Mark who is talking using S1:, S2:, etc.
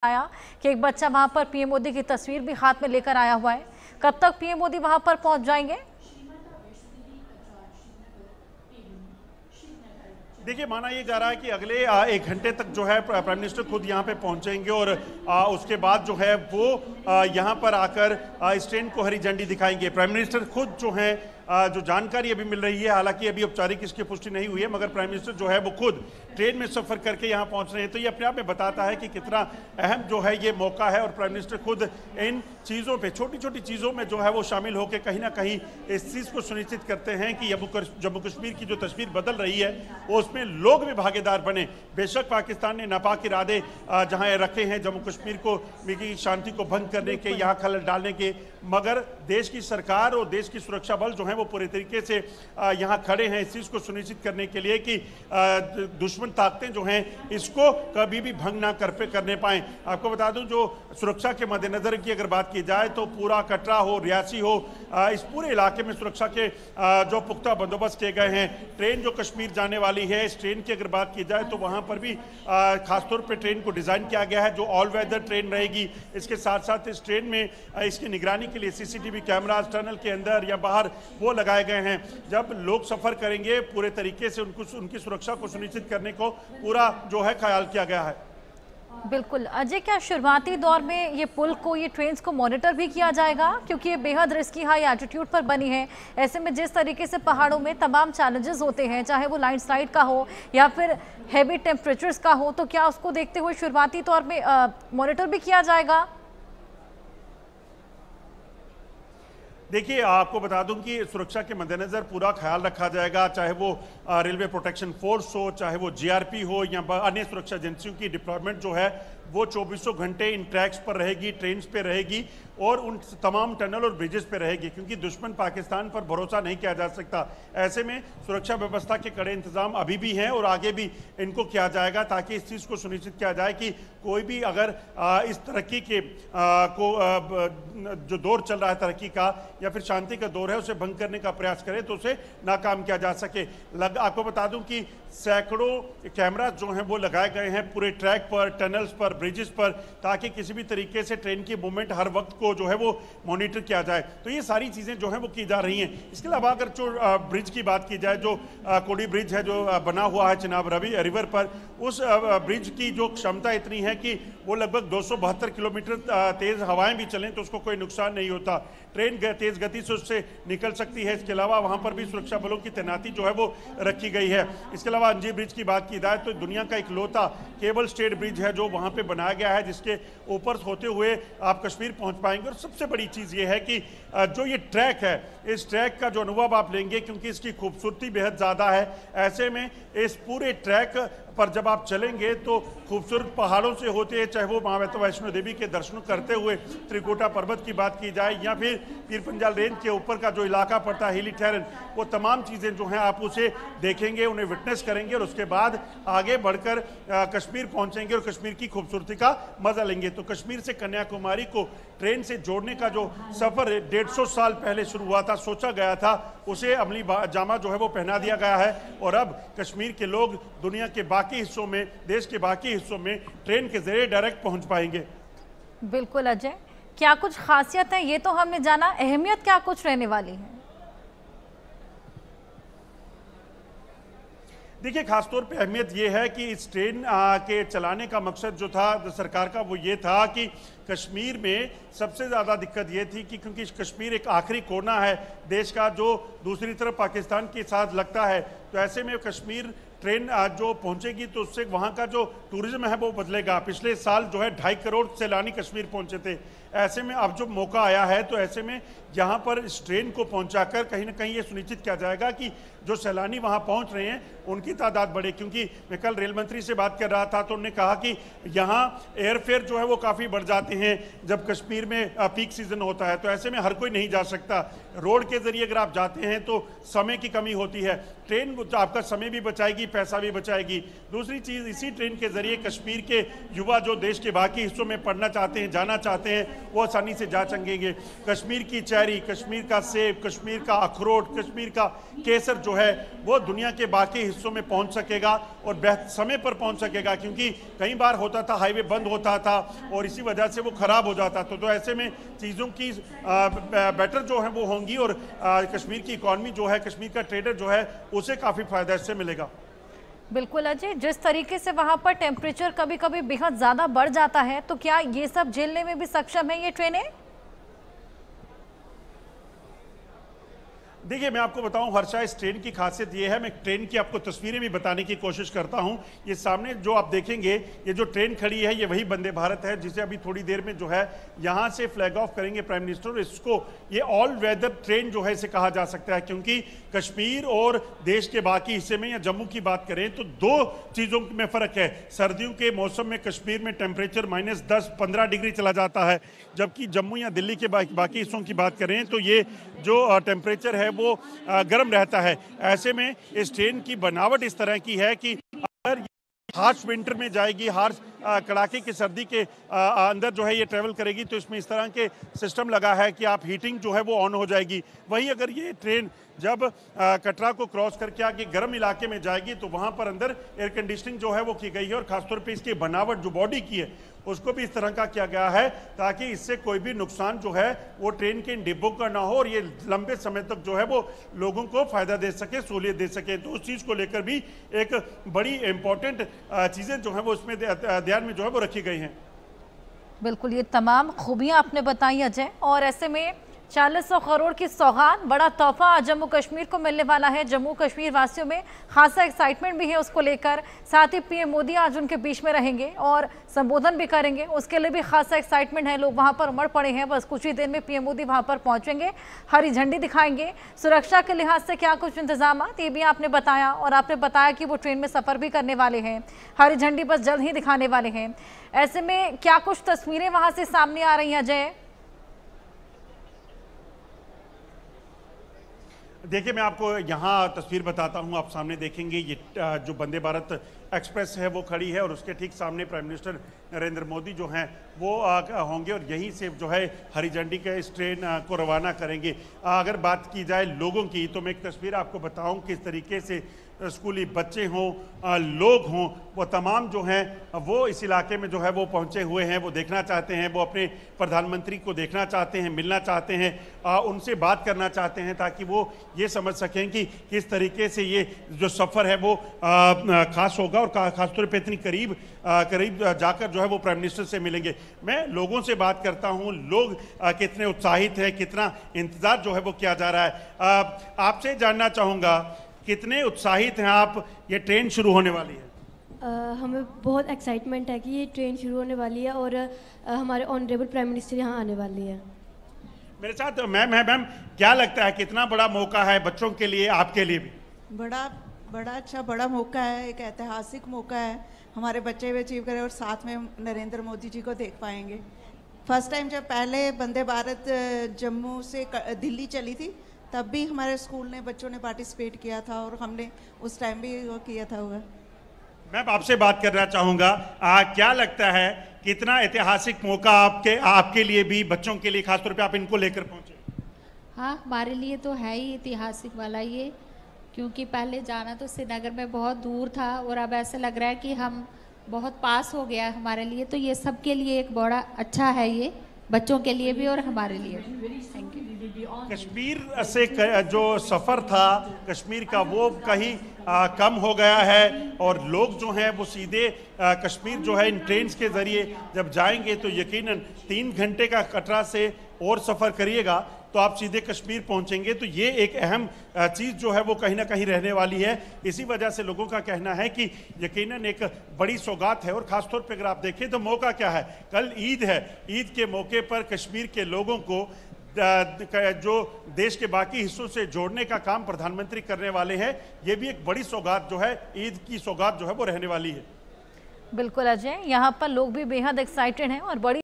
S1: आया कि एक बच्चा वहां पर पीएम मोदी की तस्वीर भी हाथ में लेकर आया हुआ है। कब तक पीएम मोदी वहां पर पहुंच जाएंगे?
S2: देखिए, माना ये जा रहा है कि अगले 1 घंटे तक जो है प्राइम मिनिस्टर खुद यहाँ पे पहुंचेंगे और उसके बाद जो है वो यहाँ पर आकर इस ट्रेन को हरी झंडी दिखाएंगे। प्राइम मिनिस्टर खुद जो है जो जानकारी अभी मिल रही है, हालांकि अभी औपचारिक इसकी पुष्टि नहीं हुई है, मगर प्राइम मिनिस्टर जो है वो खुद ट्रेन में सफर करके यहाँ पहुंच रहे हैं। तो ये अपने आप में बताता है कि कितना अहम जो है ये मौका है और प्राइम मिनिस्टर खुद इन चीज़ों पे, छोटी छोटी चीज़ों में जो है वो शामिल होकर कहीं ना कहीं इस चीज़ को सुनिश्चित करते हैं कि जम्मू कश्मीर की जो तस्वीर बदल रही है वो उसमें लोग भी भागीदार बने। बेशक पाकिस्तान ने नापाक इरादे जहाँ रखे हैं जम्मू कश्मीर को की शांति को भंग करने के, यहाँ खलल डालने के, मगर देश की सरकार और देश की सुरक्षा बल जो है वो पूरे तरीके से यहाँ खड़े हैं इस चीज़ को सुनिश्चित करने के लिए कि दुश्मन ताकतें जो हैं इसको कभी भी भंग ना करने पाएं। आपको बता दूं, जो सुरक्षा के मद्देनज़र की अगर बात की जाए तो पूरा कटरा हो, रियासी हो, इस पूरे इलाके में सुरक्षा के जो पुख्ता बंदोबस्त किए गए हैं। ट्रेन जो कश्मीर जाने वाली है, इस ट्रेन की अगर बात की जाए तो वहाँ पर भी खासतौर पर ट्रेन को डिज़ाइन किया गया है जो ऑल वेदर ट्रेन रहेगी। इसके साथ साथ इस ट्रेन में इसकी निगरानी के लिए सीसीटीवी कैमरास टनल के अंदर या बाहर वो लगाए गए हैं। जब लोग सफर करेंगे पूरे तरीके से उनकी सुरक्षा को सुनिश्चित करने को पूरा जो है ख्याल किया गया है।
S1: बिल्कुल अजय, क्या शुरुआती दौर में ये पुल को, ये ट्रेन्स को मॉनिटर भी किया जाएगा? क्योंकि ये बेहद रिस्की हाई एल्टीट्यूड पर बनी है। ऐसे में जिस तरीके से पहाड़ों में तमाम चैलेंजेस होते हैं, चाहे वो लैंडस्लाइड का हो या फिर हैवी टेम्परेचर्स का हो, तो क्या उसको देखते हुए शुरुआती तौर में मॉनिटर भी किया जाएगा?
S2: देखिए, आपको बता दूं कि सुरक्षा के मद्देनज़र पूरा ख्याल रखा जाएगा, चाहे वो रेलवे प्रोटेक्शन फोर्स हो, चाहे वो जीआरपी हो या अन्य सुरक्षा एजेंसियों की डिप्लॉयमेंट जो है वो 24 घंटे इन ट्रैक्स पर रहेगी, ट्रेन्स पे रहेगी और उन तमाम टनल और ब्रिजेस पे रहेगी, क्योंकि दुश्मन पाकिस्तान पर भरोसा नहीं किया जा सकता। ऐसे में सुरक्षा व्यवस्था के कड़े इंतजाम अभी भी हैं और आगे भी इनको किया जाएगा ताकि इस चीज़ को सुनिश्चित किया जाए कि कोई भी अगर इस तरक्की के जो दौर चल रहा है तरक्की का या फिर शांति का दौर है उसे भंग करने का प्रयास करे तो उसे नाकाम किया जा सके। आपको बता दूं कि सैकड़ों कैमरा जो हैं वो लगाए गए हैं पूरे ट्रैक पर, टनल्स पर, ब्रिजेस पर, ताकि किसी भी तरीके से ट्रेन की मूवमेंट हर वक्त को जो है वो मॉनिटर किया जाए। तो ये सारी चीज़ें जो हैं वो की जा रही हैं। इसके अलावा अगर जो ब्रिज की बात की जाए, जो कोडी ब्रिज है जो बना हुआ है चिनाब रिवर पर, उस ब्रिज की जो क्षमता इतनी है कि वो लगभग 272 किलोमीटर तेज़ हवाएं भी चलें तो उसको कोई नुकसान नहीं होता। ट्रेन तेज़ गति से उससे निकल सकती है। इसके अलावा वहाँ पर भी सुरक्षा बलों की तैनाती जो है वो रखी गई है। इसके अलावा अंजी ब्रिज की बात की जाए तो दुनिया का इकलौता केबल स्टेड ब्रिज है जो वहाँ पे बनाया गया है, जिसके ऊपर होते हुए आप कश्मीर पहुँच पाएंगे। और सबसे बड़ी चीज़ ये है कि जो ये ट्रैक है, इस ट्रैक का जो अनुभव आप लेंगे, क्योंकि इसकी खूबसूरती बेहद ज़्यादा है, ऐसे में इस पूरे ट्रैक पर जब आप चलेंगे तो खूबसूरत पहाड़ों से होते हैं, चाहे वो माता वैष्णो देवी के दर्शन करते हुए त्रिकुटा पर्वत की बात की जाए या फिर पीर पंजाल रेंज के ऊपर का जो इलाका पड़ता है हिली टेरेन, वो तमाम चीज़ें जो हैं आप उसे देखेंगे, उन्हें विटनेस करेंगे और उसके बाद आगे बढ़कर कश्मीर पहुंचेंगे और कश्मीर की खूबसूरती का मजा लेंगे। तो कश्मीर से कन्याकुमारी को ट्रेन से जोड़ने का जो सफ़र 150 साल पहले शुरू हुआ था, सोचा गया था, उसे अमली जामा जो है वो पहना दिया गया है और अब कश्मीर के लोग दुनिया के बाकी हिस्सों में, देश के बाकी हिस्सों में ट्रेन के जरिए डायरेक्ट पहुंच पाएंगे।
S1: बिल्कुल अजय, क्या कुछ खासियत है ये तो हमने जाना, अहमियत क्या कुछ रहने वाली है?
S2: देखिए, खासतौर पे अहमियत ये है कि इस ट्रेन के चलाने का मकसद जो था सरकार का वो ये था कि कश्मीर में सबसे ज़्यादा दिक्कत ये थी कि क्योंकि कश्मीर एक आखिरी कोना है देश का जो दूसरी तरफ पाकिस्तान के साथ लगता है, तो ऐसे में कश्मीर ट्रेन जो पहुंचेगी तो उससे वहाँ का जो टूरिज्म है वो बदलेगा। पिछले साल जो है 2.5 करोड़ सैलानी कश्मीर पहुंचे थे। ऐसे में अब जो मौका आया है तो ऐसे में यहाँ पर इस ट्रेन को पहुँचाकर कहीं ना कहीं ये सुनिश्चित किया जाएगा कि जो सैलानी वहाँ पहुँच रहे हैं उनकी तादाद बढ़े। क्योंकि मैं कल रेल मंत्री से बात कर रहा था तो उन्होंने कहा कि यहाँ एयरफेयर जो है वो काफ़ी बढ़ जाते हैं जब कश्मीर में पीक सीजन होता है, तो ऐसे में हर कोई नहीं जा सकता। रोड के जरिए अगर आप जाते हैं तो समय की कमी होती है, ट्रेन आपका समय भी बचाएगी, पैसा भी बचाएगी। दूसरी चीज़, इसी ट्रेन के जरिए कश्मीर के युवा जो देश के बाकी हिस्सों में पढ़ना चाहते हैं, जाना चाहते हैं, वो आसानी से जा सकेंगे। कश्मीर की चेरी, कश्मीर का सेब, कश्मीर का अखरोट, कश्मीर का केसर जो है वो दुनिया के बाकी हिस्सों में पहुंच सकेगा और समय पर पहुंच सकेगा, क्योंकि कई बार होता था हाईवे बंद होता था और इसी वजह से वो खराब हो जाता था। तो ऐसे में चीज़ों की बेटर जो है वो होंगी और कश्मीर की इकॉनमी जो है, कश्मीर का ट्रेडर जो है, उसे काफ़ी फायदा इससे मिलेगा।
S1: बिल्कुल अजय, जिस तरीके से वहां पर टेम्परेचर कभी कभी बेहद ज्यादा बढ़ जाता है, तो क्या ये सब झेलने में भी सक्षम है ये ट्रेनें?
S2: देखिए, मैं आपको बताऊं हर्षा, इस ट्रेन की खासियत ये है, मैं ट्रेन की आपको तस्वीरें भी बताने की कोशिश करता हूं। ये सामने जो आप देखेंगे, ये जो ट्रेन खड़ी है, ये वही वंदे भारत है जिसे अभी थोड़ी देर में जो है यहां से फ्लैग ऑफ करेंगे प्राइम मिनिस्टर। इसको ये ऑल वेदर ट्रेन जो है इसे कहा जा सकता है, क्योंकि कश्मीर और देश के बाकी हिस्से में या जम्मू की बात करें तो दो चीज़ों में फ़र्क है। सर्दियों के मौसम में कश्मीर में टेम्परेचर -10-15 डिग्री चला जाता है, जबकि जम्मू या दिल्ली के बाकी हिस्सों की बात करें तो ये जो टेम्परेचर है वो गर्म रहता है। ऐसे में इस ट्रेन की बनावट इस तरह की है कि अगर हार्श विंटर में जाएगी, हार्श कड़ाके की सर्दी के अंदर जो है ये ट्रेवल करेगी, तो इसमें इस तरह के सिस्टम लगा है कि आप हीटिंग जो है वो ऑन हो जाएगी। वहीं अगर ये ट्रेन जब कटरा को क्रॉस करके आगे गर्म इलाके में जाएगी तो वहाँ पर अंदर एयर कंडीशनिंग जो है वो की गई है और ख़ासतौर पे इसकी बनावट जो बॉडी की है उसको भी इस तरह का किया गया है ताकि इससे कोई भी नुकसान जो है वो ट्रेन के इन डिब्बों का ना हो और ये लंबे समय तक जो है वो लोगों को फ़ायदा दे सके, सहूलियत दे सके। तो उस चीज़ को लेकर भी एक बड़ी इंपॉर्टेंट चीज़ें जो है वो उसमें ध्यान में जो है वो रखी गई हैं।
S1: बिल्कुल, ये तमाम खूबियां आपने बताई अजय, और ऐसे में 400 करोड़ की सौगात, बड़ा तोहफा जम्मू कश्मीर को मिलने वाला है। जम्मू कश्मीर वासियों में खासा एक्साइटमेंट भी है उसको लेकर। साथ ही पीएम मोदी आज उनके बीच में रहेंगे और संबोधन भी करेंगे, उसके लिए भी खासा एक्साइटमेंट है। लोग वहां पर उमड़ पड़े हैं, बस कुछ ही देर में पीएम मोदी वहां पर पहुंचेंगे, हरी झंडी दिखाएंगे। सुरक्षा के लिहाज से क्या कुछ इंतजाम, ये भी आपने बताया, और आपने बताया कि वो ट्रेन में सफ़र भी करने वाले हैं, हरी झंडी बस जल्द ही दिखाने वाले हैं। ऐसे में क्या कुछ तस्वीरें वहां से सामने आ रही हैं अजय?
S2: देखिए, मैं आपको यहाँ तस्वीर बताता हूँ, आप सामने देखेंगे ये जो वंदे भारत एक्सप्रेस है वो खड़ी है और उसके ठीक सामने प्राइम मिनिस्टर नरेंद्र मोदी जो हैं वो होंगे और यहीं से जो है हरी झंडी के इस ट्रेन को रवाना करेंगे। अगर बात की जाए लोगों की तो मैं एक तस्वीर आपको बताऊं किस तरीके से स्कूली बच्चे हों, लोग हों, वो तमाम जो हैं वो इस इलाके में जो है वो पहुंचे हुए हैं। वो देखना चाहते हैं, वो अपने प्रधानमंत्री को देखना चाहते हैं, मिलना चाहते हैं, उनसे बात करना चाहते हैं ताकि वो ये समझ सकें कि किस तरीके से ये जो सफ़र है वो खास होगा और खासतौर पे इतनी करीब जाकर जो है वो प्राइम मिनिस्टर से मिलेंगे। मैं लोगों से बात करता हूँ, लोग कितने उत्साहित हैं, कितना इंतज़ार जो है वो किया जा रहा है। आपसे जानना चाहूँगा कितने उत्साहित हैं आप, ये ट्रेन शुरू होने वाली है?
S3: हमें बहुत एक्साइटमेंट है कि ये ट्रेन शुरू होने वाली है और हमारे ऑनरेबल प्राइम मिनिस्टर यहाँ आने वाली है।
S2: मेरे साथ मैम क्या लगता है कितना बड़ा मौका है बच्चों के लिए, आपके लिए भी?
S4: बड़ा अच्छा बड़ा मौका है, एक ऐतिहासिक मौका है। हमारे बच्चे भी अचीव करें और साथ में नरेंद्र मोदी जी को देख पाएंगे। फर्स्ट टाइम जब पहले वंदे भारत जम्मू से दिल्ली चली थी तब भी हमारे स्कूल ने बच्चों ने पार्टिसिपेट किया था और हमने उस टाइम भी वो किया था हुआ।
S2: मैं आपसे बात करना चाहूँगा, क्या लगता है कितना ऐतिहासिक मौका आपके लिए भी, बच्चों के लिए खासतौर पे आप इनको लेकर पहुँचे?
S5: हाँ, हमारे लिए तो है ही ऐतिहासिक वाला ये, क्योंकि पहले जाना तो श्रीनगर में बहुत दूर था और अब ऐसा लग रहा है कि हम बहुत पास हो गया हमारे लिए। तो ये सबके लिए एक बड़ा अच्छा है, ये बच्चों के लिए भी और हमारे लिए भी। Thank you.
S2: कश्मीर से जो सफ़र था कश्मीर का वो कहीं कम हो गया है और लोग जो हैं वो सीधे कश्मीर जो है इन ट्रेन के ज़रिए जब जाएंगे तो यकीनन 3 घंटे का कटरा से और सफ़र करिएगा तो आप सीधे कश्मीर पहुंचेंगे। तो ये एक अहम चीज़ जो है वो कहीं ना कहीं रहने वाली है। इसी वजह से लोगों का कहना है कि यकीनन एक बड़ी सौगात है। और ख़ासतौर पर अगर आप देखें तो मौका क्या है, कल ईद है, ईद के मौके पर कश्मीर के लोगों को जो देश के बाकी हिस्सों से जोड़ने का काम प्रधानमंत्री करने वाले हैं, ये भी एक बड़ी सौगात जो है, ईद की सौगात जो है वो रहने वाली है।
S1: बिल्कुल अजय, यहाँ पर लोग भी बेहद एक्साइटेड हैं और बड़ी